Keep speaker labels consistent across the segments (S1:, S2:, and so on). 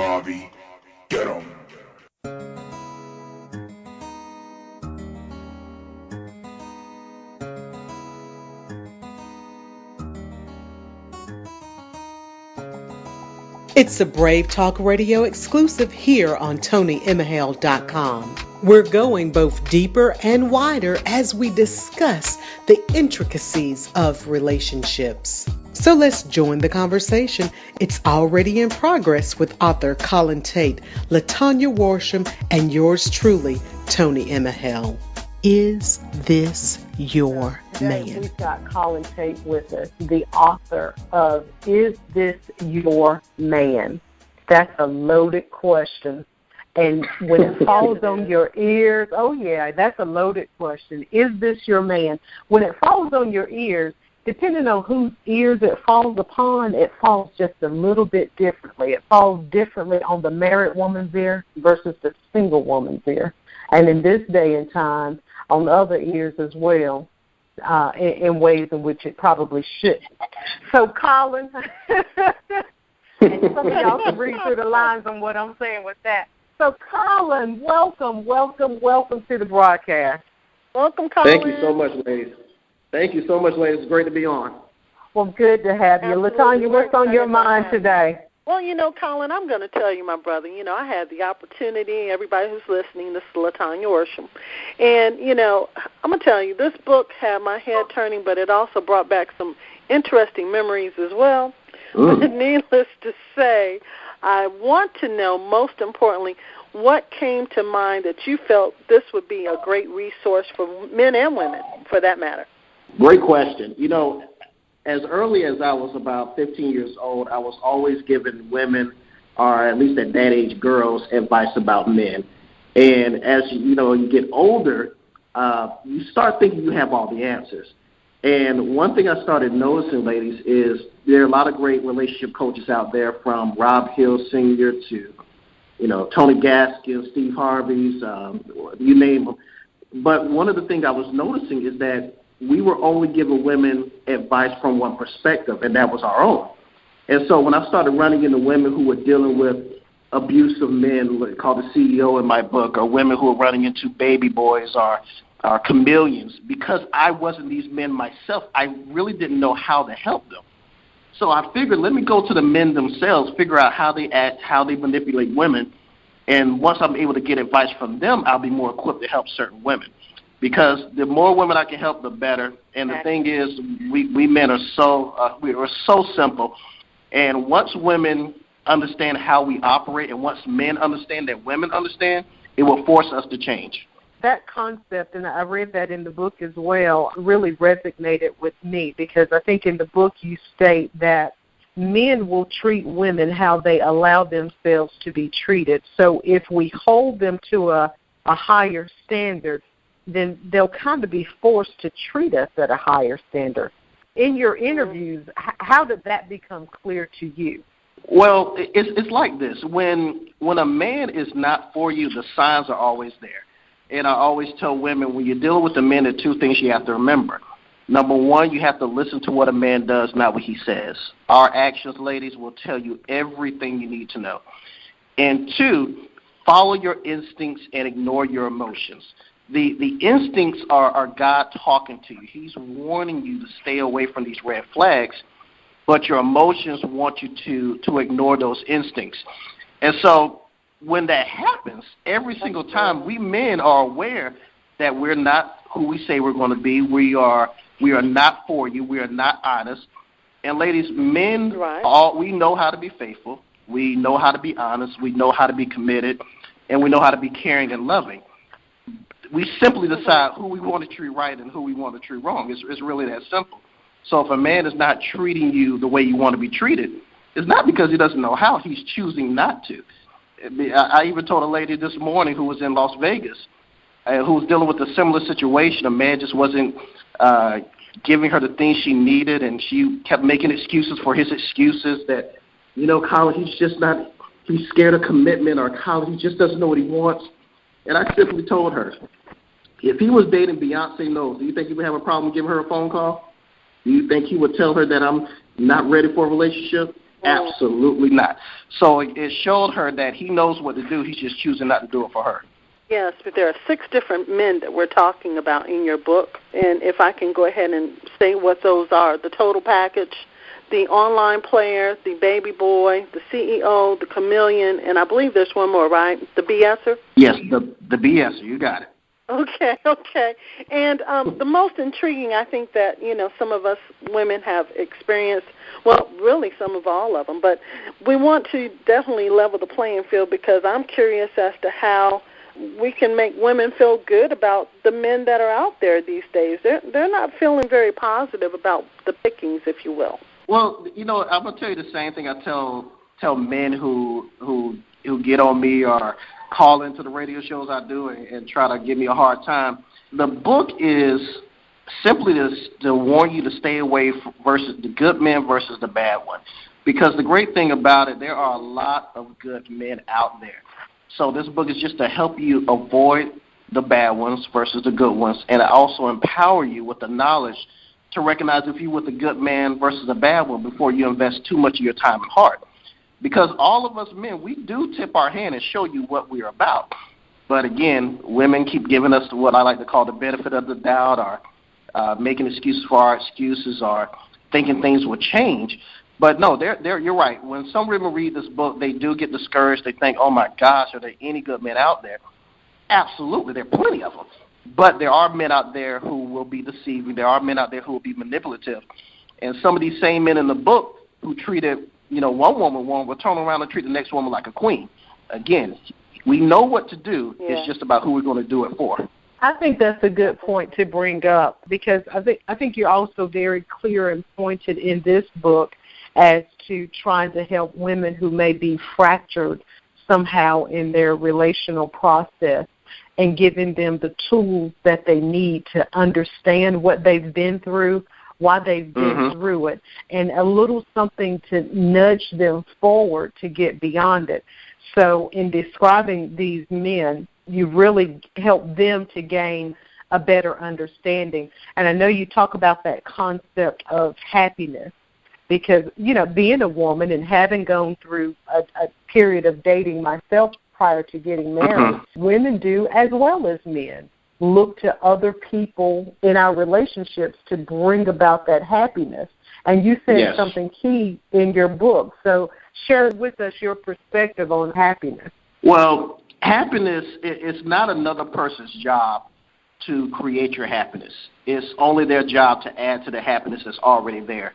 S1: Garvey. Get 'em.
S2: It's a Brave Talk Radio exclusive here on TonyEmahale.com. We're going both deeper and wider as we discuss the intricacies of relationships. So let's join the conversation. It's already in progress with author Colin Tate, LaTanya Worsham, and yours truly, Tony Emahale. Is this your man?
S3: Today we've got Colin Tate with us, the author of Is This Your Man? That's a loaded question. And when it falls on your ears, oh yeah, that's a loaded question. Is this your man? When it falls on your ears, depending on whose ears it falls upon, it falls just a little bit differently. It falls differently on the married woman's ear versus the single woman's ear. And in this day and time, on other ears as well, in ways in which it probably shouldn't. So, Colin, and some of y'all can read through the lines on what I'm saying with that. So, Colin, welcome to the broadcast. Welcome, Colin.
S4: Thank you so much, ladies. It's great to be on.
S3: Well, good to have you. LaTanya, what's on your mind today?
S5: Well, Colin, I'm going to tell you, my brother, I had the opportunity, everybody who's listening, this is LaTanya Worsham. And, I'm going to tell you, this book had my head turning, but it also brought back some interesting memories as well. But needless to say, I want to know, most importantly, what came to mind that you felt this would be a great resource for men and women, for that matter?
S4: Great question. As early as I was about 15 years old, I was always giving women, or at least at that age, girls, advice about men. And as you get older, you start thinking you have all the answers. And one thing I started noticing, ladies, is there are a lot of great relationship coaches out there, from Rob Hill Sr. to, Tony Gaskins, Steve Harvey's, you name them. But one of the things I was noticing is that we were only giving women advice from one perspective, and that was our own. And so when I started running into women who were dealing with abusive men, called the CEO in my book, or women who were running into baby boys or chameleons, because I wasn't these men myself, I really didn't know how to help them. So I figured, let me go to the men themselves, figure out how they act, how they manipulate women, and once I'm able to get advice from them, I'll be more equipped to help certain women. Because the more women I can help, the better. And the thing is, we men are we're so simple. And once women understand how we operate, and once men understand that women understand, it will force us to change.
S3: That concept, and I read that in the book as well, really resonated with me, because I think in the book you state that men will treat women how they allow themselves to be treated. So if we hold them to a higher standard, then they'll kind of be forced to treat us at a higher standard. In your interviews, how did that become clear to you?
S4: Well, it's like this. When a man is not for you, the signs are always there. And I always tell women, when you're dealing with a man, there are two things you have to remember. Number one, you have to listen to what a man does, not what he says. Our actions, ladies, will tell you everything you need to know. And two, follow your instincts and ignore your emotions. The instincts are God talking to you. He's warning you to stay away from these red flags, but your emotions want you to ignore those instincts. And so when that happens, every single time, we men are aware that we're not who we say we're going to be. We are not for you. We are not honest. And ladies, men, we know how to be faithful. We know how to be honest. We know how to be committed. And we know how to be caring and loving. We simply decide who we want to treat right and who we want to treat wrong. It's really that simple. So if a man is not treating you the way you want to be treated, it's not because he doesn't know how. He's choosing not to. I even told a lady this morning who was in Las Vegas, who was dealing with a similar situation. A man just wasn't giving her the things she needed, and she kept making excuses for his excuses that, Colin, he's scared of commitment, or Colin, he just doesn't know what he wants. And I simply told her, if he was dating Beyonce Knowles, do you think he would have a problem giving her a phone call? Do you think he would tell her that I'm not ready for a relationship? Absolutely not. So it showed her that he knows what to do. He's just choosing not to do it for her.
S5: Yes, but there are 6 different men that we're talking about in your book. And if I can go ahead and say what those are, the total package, the online player, the baby boy, the CEO, the chameleon, and I believe there's one more, right? The BSer?
S4: Yes, the BSer. You got it.
S5: Okay. And the most intriguing, I think, that, some of us women have experienced, well, really some of all of them, but we want to definitely level the playing field because I'm curious as to how we can make women feel good about the men that are out there these days. They're not feeling very positive about the pickings, if you will.
S4: Well, I'm going to tell you the same thing I tell men who get on me or call into the radio shows I do and try to give me a hard time. The book is simply to warn you to stay away from versus the good men versus the bad ones. Because the great thing about it, there are a lot of good men out there. So this book is just to help you avoid the bad ones versus the good ones, and also empower you with the knowledge to recognize if you're with a good man versus a bad one before you invest too much of your time and heart. Because all of us men, we do tip our hand and show you what we're about. But again, women keep giving us what I like to call the benefit of the doubt, or making excuses for our excuses, or thinking things will change. But no, you're right. When some women read this book, they do get discouraged. They think, oh, my gosh, are there any good men out there? Absolutely, there are plenty of them. But there are men out there who will be deceiving. There are men out there who will be manipulative. And some of these same men in the book who treated, one woman will turn around and treat the next woman like a queen. Again, we know what to do. Yeah. It's just about who we're going to do it for.
S3: I think that's a good point to bring up because I think you're also very clear and pointed in this book as to trying to help women who may be fractured somehow in their relational process and giving them the tools that they need to understand what they've been through, why they've been through it, and a little something to nudge them forward to get beyond it. So in describing these men, you really help them to gain a better understanding. And I know you talk about that concept of happiness because, being a woman and having gone through a period of dating myself prior to getting married, women do, as well as men, look to other people in our relationships to bring about that happiness. And you said something key in your book. So share with us your perspective on happiness.
S4: Well, happiness is not another person's job to create your happiness. It's only their job to add to the happiness that's already there.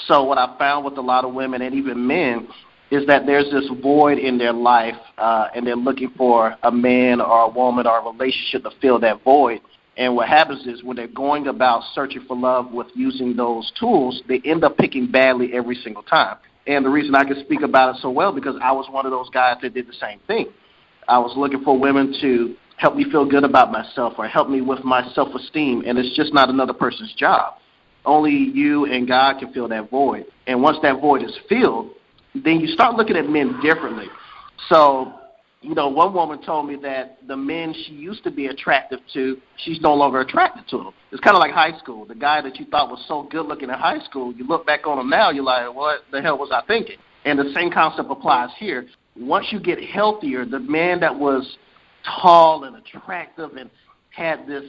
S4: So what I found with a lot of women and even men is that there's this void in their life, and they're looking for a man or a woman or a relationship to fill that void. And what happens is when they're going about searching for love with using those tools, they end up picking badly every single time. And the reason I can speak about it so well because I was one of those guys that did the same thing. I was looking for women to help me feel good about myself or help me with my self-esteem, and it's just not another person's job. Only you and God can fill that void. And once that void is filled, then you start looking at men differently. So, one woman told me that the men she used to be attractive to, she's no longer attracted to them. It's kind of like high school. The guy that you thought was so good looking in high school, you look back on him now, you're like, what the hell was I thinking? And the same concept applies here. Once you get healthier, the man that was tall and attractive and had this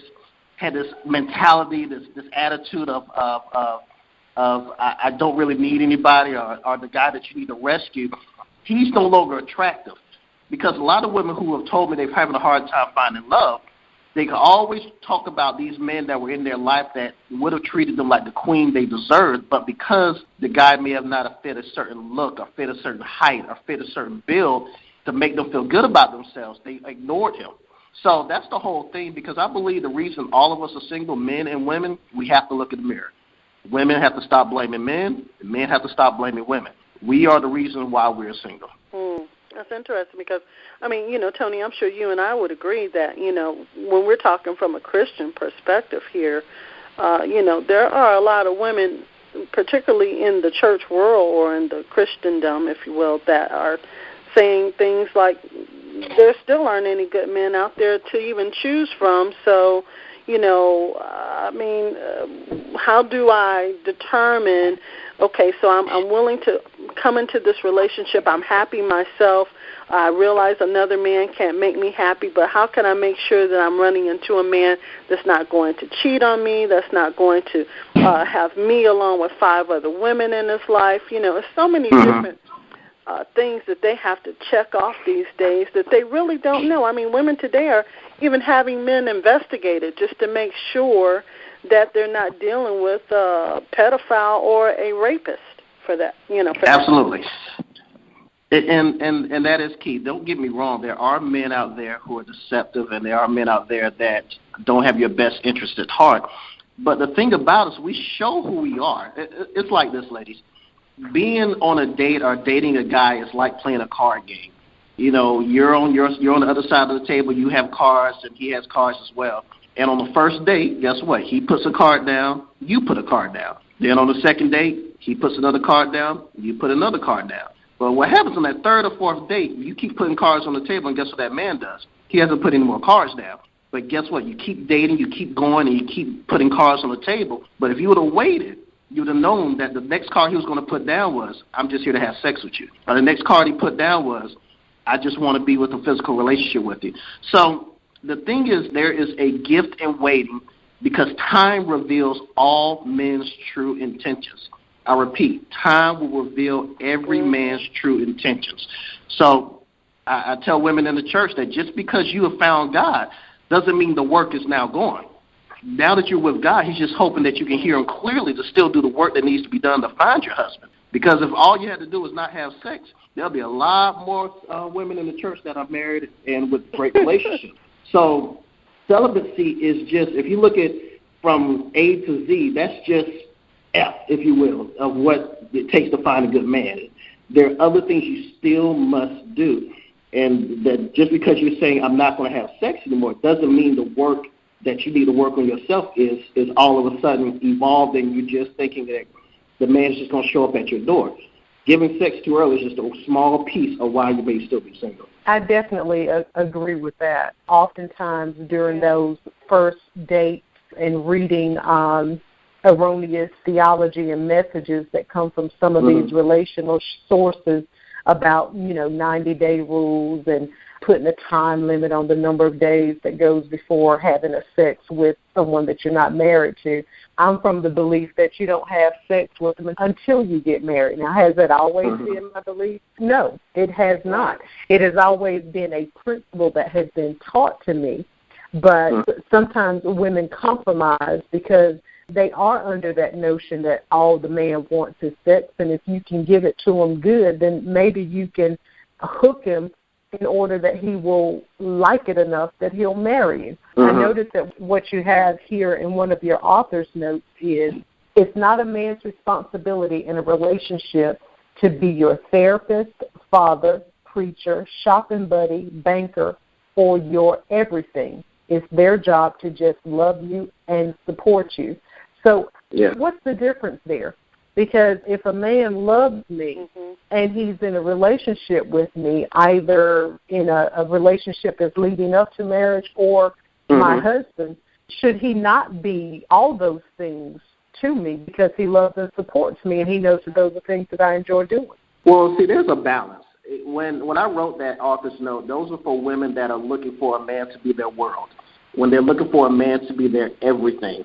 S4: mentality, this attitude of I don't really need anybody, or the guy that you need to rescue, he's no longer attractive. Because a lot of women who have told me they're having a hard time finding love, they can always talk about these men that were in their life that would have treated them like the queen they deserved, but because the guy may have not fit a certain look or fit a certain height or fit a certain build to make them feel good about themselves, they ignored him. So that's the whole thing, because I believe the reason all of us are single, men and women, we have to look in the mirror. Women have to stop blaming men, and men have to stop blaming women. We are the reason why we're single.
S5: That's interesting because, Tony, I'm sure you and I would agree that, when we're talking from a Christian perspective here, there are a lot of women, particularly in the church world or in the Christendom, if you will, that are saying things like there still aren't any good men out there to even choose from. So, how do I determine, okay, so I'm willing to come into this relationship, I'm happy myself. I realize another man can't make me happy, but how can I make sure that I'm running into a man that's not going to cheat on me, that's not going to have me along with 5 other women in his life? You know, there's so many different things that they have to check off these days that they really don't know. I mean, women today are even having men investigated just to make sure that they're not dealing with a pedophile or a rapist for that, you know. For
S4: absolutely. And that is key. Don't get me wrong. There are men out there who are deceptive, and there are men out there that don't have your best interest at heart. But the thing about us, we show who we are. It's like this, ladies. Being on a date or dating a guy is like playing a card game. You know, you're on the other side of the table. You have cards, and he has cards as well. And on the first date, guess what? He puts a card down. You put a card down. Then on the second date, he puts another card down. You put another card down. But what happens on that third or fourth date, you keep putting cards on the table, and guess what that man does? He hasn't put any more cards down. But guess what? You keep dating, you keep going, and you keep putting cards on the table. But if you would have waited, you would have known that the next card he was going to put down was, I'm just here to have sex with you. Or the next card he put down was, I just want to be with a physical relationship with you. So the thing is, there is a gift in waiting because time reveals all men's true intentions. I repeat, time will reveal every man's true intentions. So I tell women in the church that just because you have found God doesn't mean the work is now gone. Now that you're with God, he's just hoping that you can hear him clearly to still do the work that needs to be done to find your husband. Because if all you had to do was not have sex, there'll be a lot more women in the church that are married and with great relationships. So celibacy is just, if you look at from A to Z, that's just F, if you will, of what it takes to find a good man. There are other things you still must do. And that just because you're saying I'm not going to have sex anymore doesn't mean the work that you need to work on yourself is all of a sudden evolved and you're just thinking that the man's just going to show up at your door. Giving sex too early is just a small piece of why you may still be single.
S3: I definitely agree with that. Oftentimes during those first dates and reading erroneous theology and messages that come from some of these relational sources about, 90-day rules and putting a time limit on the number of days that goes before having a sex with someone that you're not married to. I'm from the belief that you don't have sex with them until you get married. Now, has that always been my belief? No, it has not. It has always been a principle that has been taught to me, but sometimes women compromise because they are under that notion that all the man wants is sex, and if you can give it to him good, then maybe you can hook him in order that he will like it enough that he'll marry you. I noticed that what you have here in one of your author's notes is it's not a man's responsibility in a relationship to be your therapist, father, preacher, shopping buddy, banker, or your everything. It's their job to just love you and support you. So what's the difference there? Because if a man loves me and he's in a relationship with me, either in a relationship that's leading up to marriage or my husband, should he not be all those things to me because he loves and supports me and he knows that those are things that I enjoy doing?
S4: Well, see, there's a balance. When I wrote that author's note, those are for women that are looking for a man to be their world, when they're looking for a man to be their everything.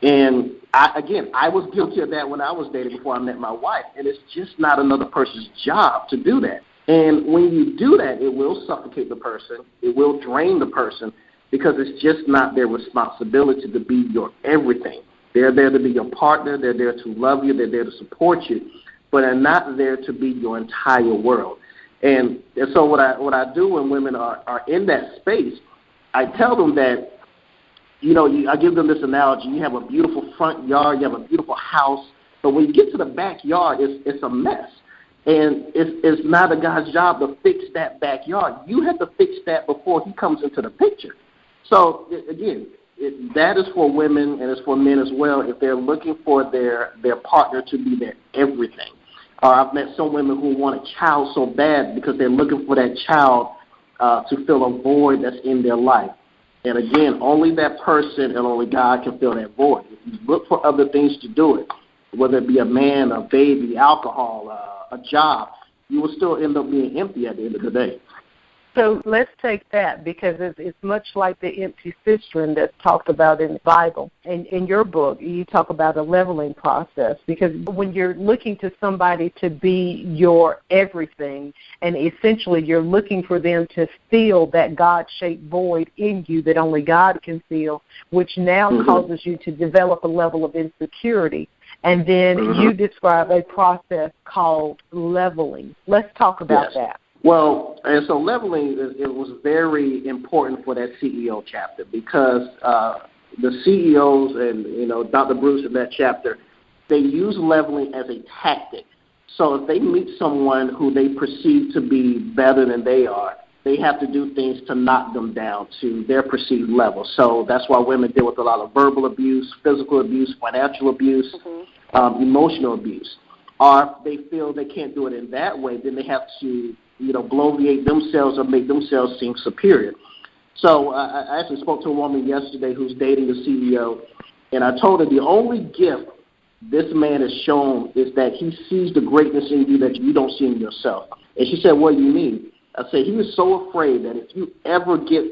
S4: And, I was guilty of that when I was dating before I met my wife, and it's just not another person's job to do that. And when you do that, it will suffocate the person. It will drain the person because it's just not their responsibility to be your everything. They're there to be your partner. They're there to love you. They're there to support you, but they're not there to be your entire world. And so what I do when women are in that space, I tell them that, I give them this analogy. You have a beautiful front yard, you have a beautiful house, but when you get to the backyard, it's a mess. And it's not a guy's job to fix that backyard. You have to fix that before he comes into the picture. So, again, that is for women and it's for men as well if they're looking for their partner to be their everything. I've met some women who want a child so bad because they're looking for that child to fill a void that's in their life. And again, only that person and only God can fill that void. If you look for other things to do it, whether it be a man, a baby, alcohol, a job, you will still end up being empty at the end of the day.
S3: So let's take that, because it's much like the empty cistern that's talked about in the Bible. And in your book, you talk about a leveling process, because when you're looking to somebody to be your everything, and essentially you're looking for them to fill that God-shaped void in you that only God can fill, which now causes you to develop a level of insecurity. And then you describe a process called leveling. Let's talk about that.
S4: Well, and so leveling, it was very important for that CEO chapter, because the CEOs and, Dr. Bruce in that chapter, they use leveling as a tactic. So if they meet someone who they perceive to be better than they are, they have to do things to knock them down to their perceived level. So that's why women deal with a lot of verbal abuse, physical abuse, financial abuse, emotional abuse. Or if they feel they can't do it in that way, then they have to bloviate themselves or make themselves seem superior. So I actually spoke to a woman yesterday who's dating a CEO, and I told her the only gift this man has shown is that he sees the greatness in you that you don't see in yourself. And she said, what do you mean? I said, he was so afraid that if you ever get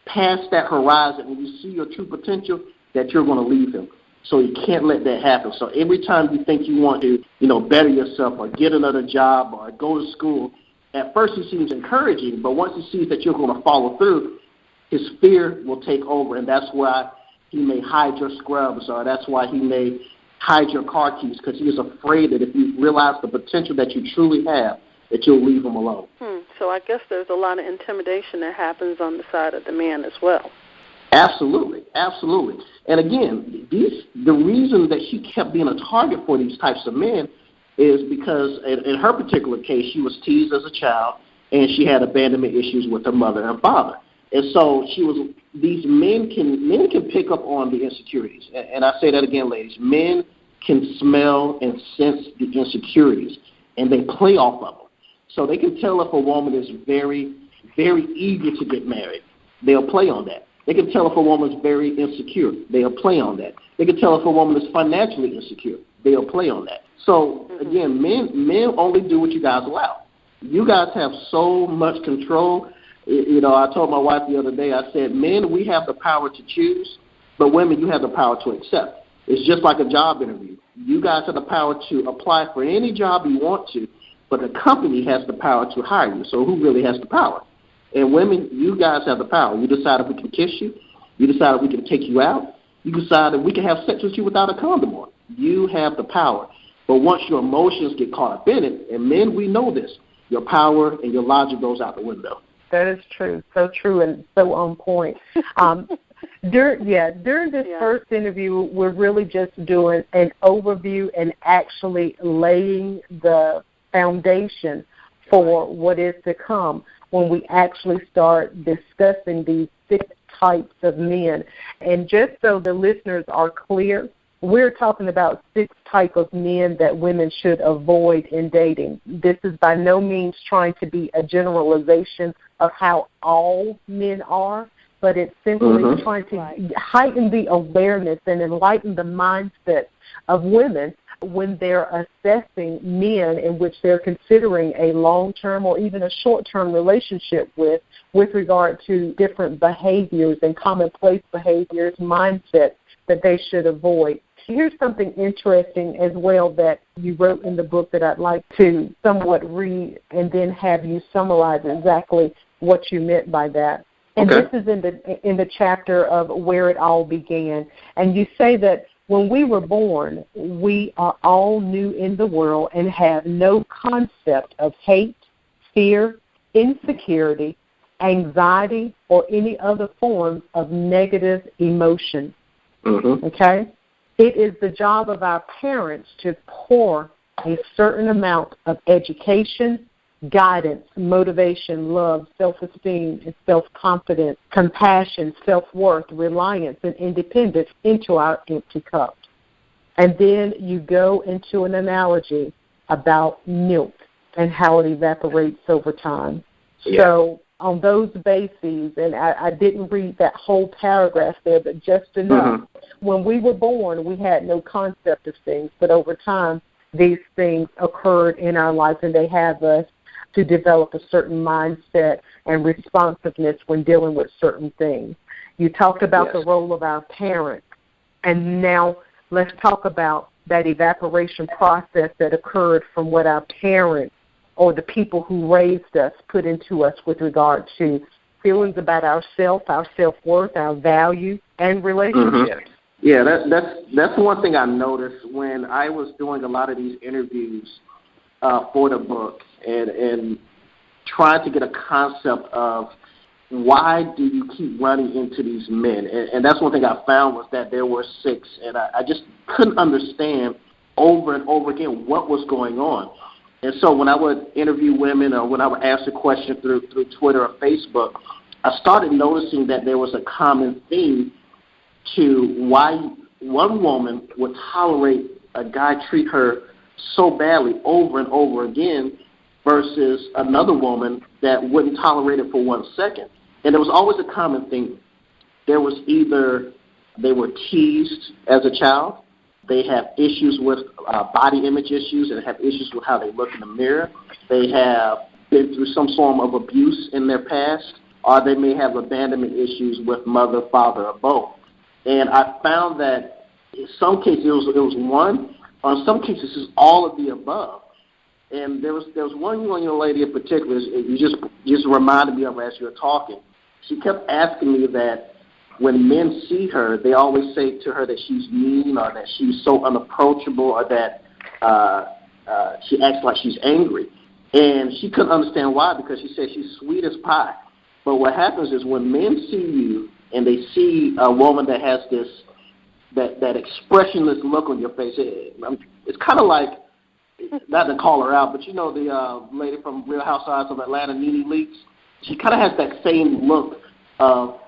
S4: past that horizon and you see your true potential, that you're going to leave him. So he can't let that happen. So every time you think you want to, better yourself or get another job or go to school, at first he seems encouraging, but once he sees that you're going to follow through, his fear will take over, and that's why he may hide your scrubs, or that's why he may hide your car keys, because he is afraid that if you realize the potential that you truly have, that you'll leave him alone.
S5: So I guess there's a lot of intimidation that happens on the side of the man as well.
S4: Absolutely, absolutely. And again, the reason that she kept being a target for these types of men is because in her particular case, she was teased as a child, and she had abandonment issues with her mother and father. And so these men can pick up on the insecurities. And I say that again, ladies. Men can smell and sense the insecurities, and they play off of them. So they can tell if a woman is very, very eager to get married. They'll play on that. They can tell if a woman is very insecure. They'll play on that. They can tell if a woman is financially insecure. They'll play on that. So, again, men only do what you guys allow. You guys have so much control. I told my wife the other day, I said, men, we have the power to choose, but women, you have the power to accept. It's just like a job interview. You guys have the power to apply for any job you want to, but the company has the power to hire you. So who really has the power? And women, you guys have the power. You decide if we can kiss you. You decide if we can take you out. You decide if we can have sex with you without a condom on. You have the power. But once your emotions get caught up in it, and men, we know this, your power and your logic goes out the window.
S3: That is true. So true and so on point. During this first interview, we're really just doing an overview and actually laying the foundation for what is to come when we actually start discussing these 6 types of men. And just so the listeners are clear, we're talking about 6 types of men that women should avoid in dating. This is by no means trying to be a generalization of how all men are, but it's simply trying to heighten the awareness and enlighten the mindset of women when they're assessing men in which they're considering a long-term or even a short-term relationship with regard to different behaviors and commonplace behaviors, mindsets that they should avoid. Here's something interesting as well that you wrote in the book that I'd like to somewhat read and then have you summarize exactly what you meant by that. And this is in the chapter of Where It All Began. And you say that when we were born, we are all new in the world and have no concept of hate, fear, insecurity, anxiety, or any other forms of negative emotion. Okay? It is the job of our parents to pour a certain amount of education, guidance, motivation, love, self-esteem, and self-confidence, compassion, self-worth, reliance, and independence into our empty cup. And then you go into an analogy about milk and how it evaporates over time. Yeah. So on those bases, and I didn't read that whole paragraph there, but just enough. When we were born, we had no concept of things, but over time, these things occurred in our lives, and they have us to develop a certain mindset and responsiveness when dealing with certain things. You talked about the role of our parents, and now let's talk about that evaporation process that occurred from what our parents or the people who raised us put into us with regard to feelings about ourself, our self-worth, our value, and relationships.
S4: Yeah, that's one thing I noticed when I was doing a lot of these interviews for the book and trying to get a concept of why do you keep running into these men. And that's one thing I found was that there were 6, and I just couldn't understand over and over again what was going on. And so when I would interview women or when I would ask a question through Twitter or Facebook, I started noticing that there was a common theme to why one woman would tolerate a guy treat her so badly over and over again versus another woman that wouldn't tolerate it for 1 second. And there was always a common theme. There was either they were teased as a child, they have issues with body image issues and have issues with how they look in the mirror, they have been through some form of abuse in their past, or they may have abandonment issues with mother, father, or both. And I found that in some cases it was one, or in some cases it's all of the above. And there was one young lady in particular, you just reminded me of her as you were talking. She kept asking me that when men see her, they always say to her that she's mean or that she's so unapproachable or that she acts like she's angry. And she couldn't understand why, because she said she's sweet as pie. But what happens is when men see you and they see a woman that has that expressionless look on your face, it's kind of like, not to call her out, but you know the lady from Real Housewives of Atlanta, Nene Leakes? She kind of has that same look of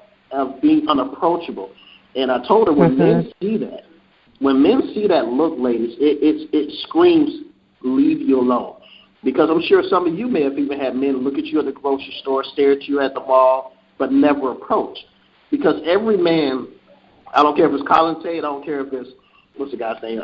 S4: being unapproachable. And I told her when men see that look, ladies, it screams, leave you alone. Because I'm sure some of you may have even had men look at you at the grocery store, stare at you at the mall, but never approach. Because every man, I don't care if it's Colin Tate, I don't care if it's, what's the guy's name,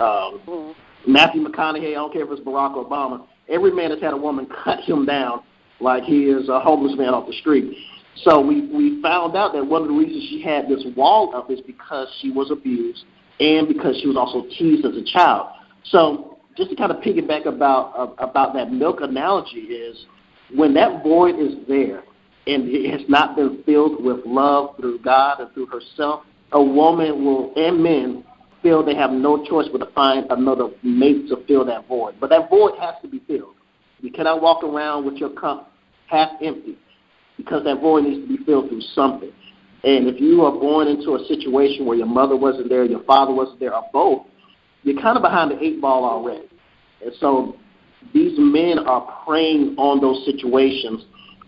S4: Matthew McConaughey, I don't care if it's Barack Obama, every man has had a woman cut him down like he is a homeless man off the street. So we found out that one of the reasons she had this wall up is because she was abused and because she was also teased as a child. So just to kind of piggyback about that milk analogy is when that void is there and it has not been filled with love through God and through herself, a woman will, and men, feel they have no choice but to find another mate to fill that void. But that void has to be filled. You cannot walk around with your cup half empty because that void needs to be filled through something. And if you are born into a situation where your mother wasn't there, your father wasn't there, or both, you're kind of behind the 8 ball already. And so these men are preying on those situations.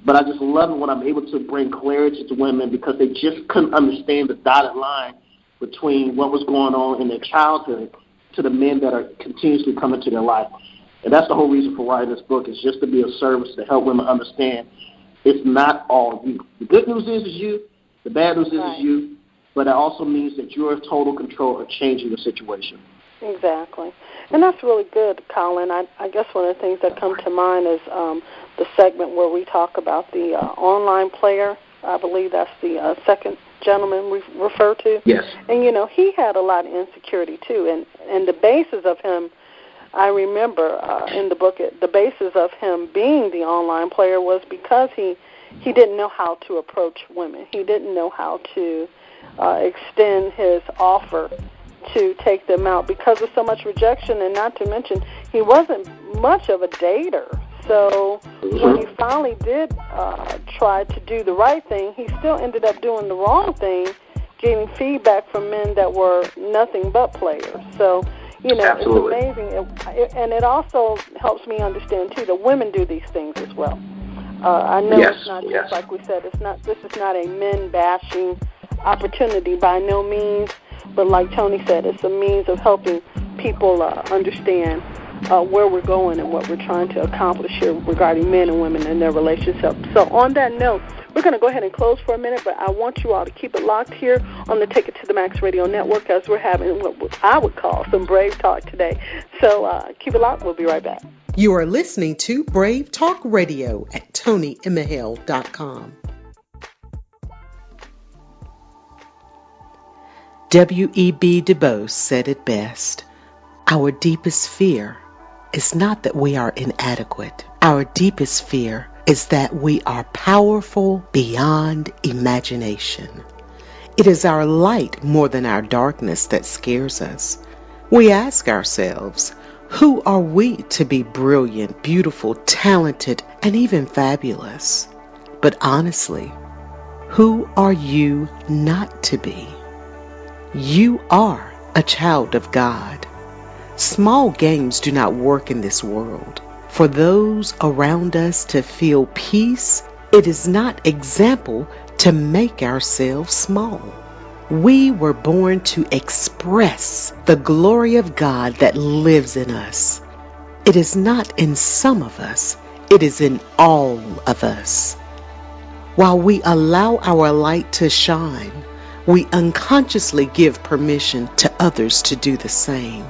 S4: But I just love it when I'm able to bring clarity to women because they just couldn't understand the dotted line between what was going on in their childhood to the men that are continuously coming to their life. And that's the whole reason for writing this book, is just to be of service to help women understand it's not all you. The good news is you. The bad news is you. But it also means that you're in total control of changing the situation.
S5: Exactly. And that's really good, Colin. I guess one of the things that come to mind is the segment where we talk about the online player. I believe that's the second gentleman we refer to.
S4: Yes.
S5: And, you know, he had a lot of insecurity, too. And the basis of him, I remember in the book, the basis of him being the online player was because he didn't know how to approach women. He didn't know how to extend his offer to take them out because of so much rejection, and not to mention he wasn't much of a dater. So when he finally did try to do the right thing, he still ended up doing the wrong thing, getting feedback from men that were nothing but players. So, you know,
S4: Absolutely.
S5: It's amazing. And it also helps me understand, too, that women do these things as well. I know it's not just like we said, this is not a men-bashing opportunity by no means, but like Tony said, it's a means of helping people understand where we're going and what we're trying to accomplish here regarding men and women and their relationships. So on that note, we're going to go ahead and close for a minute, but I want you all to keep it locked here on the Take It to the Max Radio Network as we're having what I would call some Brave Talk today. So keep it locked. We'll be right back.
S2: You are listening to Brave Talk Radio at TonyEmahale.com. W.E.B. Du Bois said it best. Our deepest fear is not that we are inadequate. Our deepest fear is that we are powerful beyond imagination. It is our light more than our darkness that scares us. We ask ourselves, who are we to be brilliant, beautiful, talented, and even fabulous? But honestly, who are you not to be? You are a child of God. Small games do not work in this world. For those around us to feel peace, it is not example to make ourselves small. We were born to express the glory of God that lives in us. It is not in some of us, it is in all of us. While we allow our light to shine, we unconsciously give permission to others to do the same.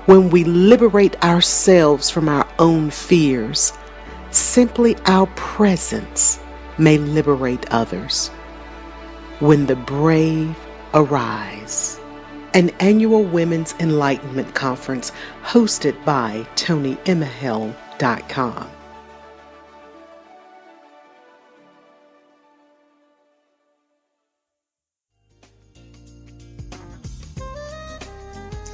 S2: When we liberate ourselves from our own fears, simply our presence may liberate others. When the brave arise. An annual Women's Enlightenment Conference hosted by TonyEmahale.com.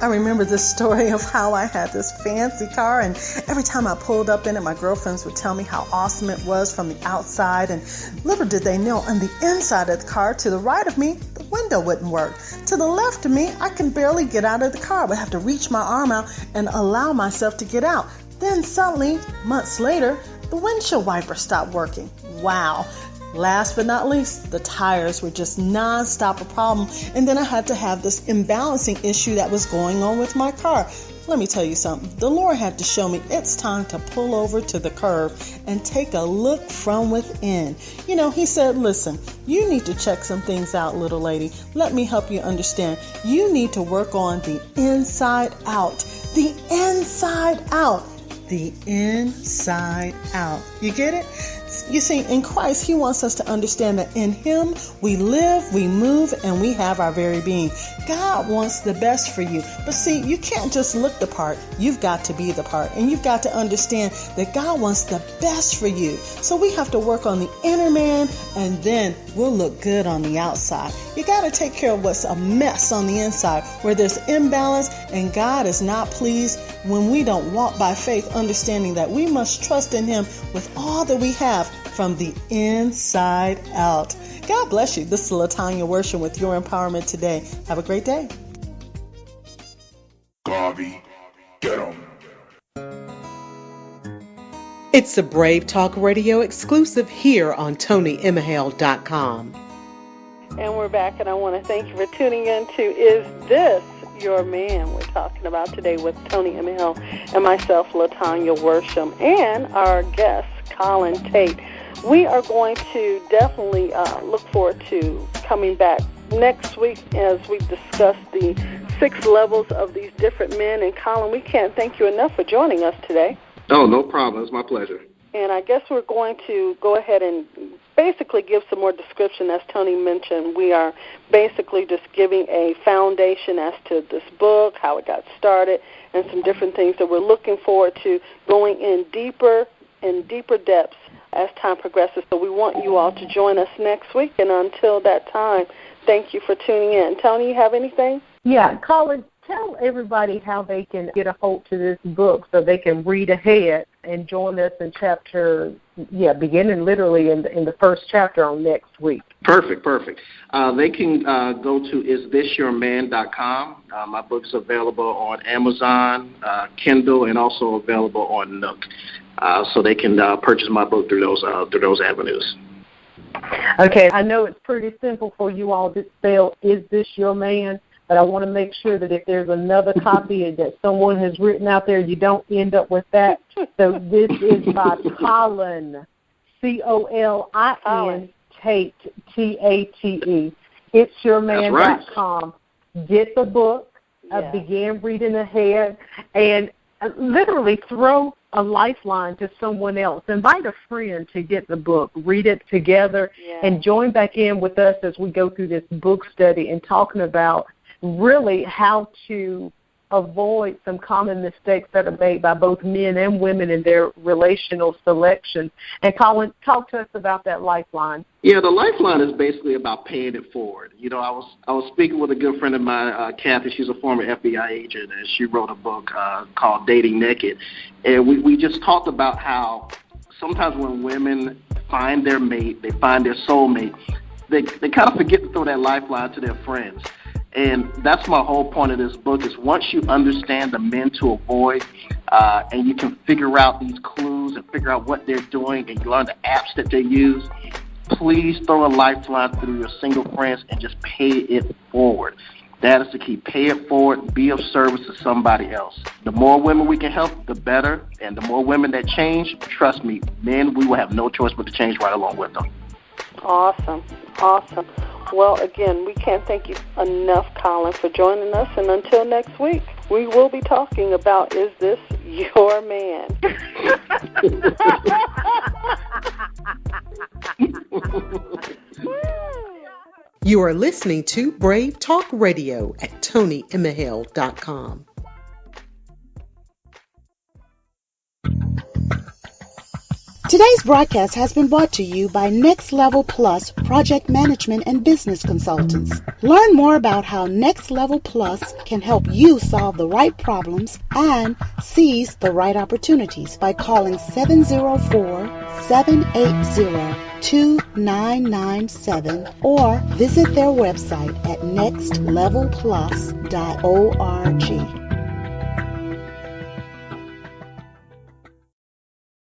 S6: I remember this story of how I had this fancy car, and every time I pulled up in it, my girlfriends would tell me how awesome it was from the outside, and little did they know, on the inside of the car, to the right of me, the window wouldn't work. To the left of me, I can barely get out of the car. I would have to reach my arm out and allow myself to get out. Then suddenly, months later, the windshield wiper stopped working. Wow. Last but not least, the tires were just non-stop a problem, and then I had to have this imbalancing issue that was going on with my car. Let me tell you something. The Lord had to show me it's time to pull over to the curb and take a look from within. You know, he said, listen, you need to check some things out, little lady. Let me help you understand. You need to work on the inside out. The inside out. The inside out. You get it? You see, in Christ, He wants us to understand that in Him we live, we move, and we have our very being. God wants the best for you. But see, you can't just look the part. You've got to be the part. And you've got to understand that God wants the best for you. So we have to work on the inner man, and then we'll look good on the outside. You got to take care of what's a mess on the inside, where there's imbalance, and God is not pleased when we don't walk by faith, understanding that we must trust in Him with all that we have from the inside out. God bless you. This is LaTanya Worsham with Your Empowerment Today. Have a great day.
S1: Garvey, get 'em.
S2: It's a Brave Talk Radio exclusive here on TonyEmahale.com.
S5: And we're back, and I want to thank you for tuning in to Is This Your Man? We're talking about today with Tony Emahale and myself, LaTanya Worsham, and our guest, Colin Tate. We are going to definitely look forward to coming back next week as we discuss the 6 levels of these different men. And Colin, we can't thank you enough for joining us today.
S4: Oh, no problem. It's my pleasure.
S5: And I guess we're going to go ahead and basically give some more description. As Tony mentioned, we are basically just giving a foundation as to this book, how it got started, and some different things that we're looking forward to going in deeper depths as time progresses. So we want you all to join us next week. And until that time, thank you for tuning in. Tony, you have anything?
S3: Yeah, Colin, tell everybody how they can get a hold to this book so they can read ahead and join us in beginning literally in the first chapter on next week.
S4: Perfect. They can go to isthisyourman.com. My book's available on Amazon, Kindle, and also available on Nook. So they can purchase my book through those avenues.
S3: Okay, I know it's pretty simple for you all to spell Is This Your Man, But I want to make sure that if there's another copy that someone has written out there, you don't end up with that. So this is by Colin, Colin Tate, Tate. It'sYourMan.com. Get the book, begin reading ahead, and literally throw a lifeline to someone else. Invite a friend to get the book, read it together, and join back in with us as we go through this book study and talking about really how to avoid some common mistakes that are made by both men and women in their relational selection. And Colin, talk to us about that lifeline.
S4: Yeah, the lifeline is basically about paying it forward. You know, I was speaking with a good friend of mine, Kathy. She's a former FBI agent, and she wrote a book called Dating Naked. And we just talked about how sometimes when women find their mate, they find their soulmate, they kind of forget to throw that lifeline to their friends. And that's my whole point of this book is once you understand the men to avoid and you can figure out these clues and figure out what they're doing and you learn the apps that they use, please throw a lifeline through your single friends and just pay it forward. That is the key. Pay it forward. Be of service to somebody else. The more women we can help, the better. And the more women that change, trust me, men, we will have no choice but to change right along with them.
S5: Awesome. Well, again, we can't thank you enough, Colin, for joining us. And until next week, we will be talking about, is this your man?
S2: You are listening to Brave Talk Radio at TonyEmahale.com.
S7: Today's broadcast has been brought to you by Next Level Plus Project Management and Business Consultants. Learn more about how Next Level Plus can help you solve the right problems and seize the right opportunities by calling 704-780-2997 or visit their website at nextlevelplus.org.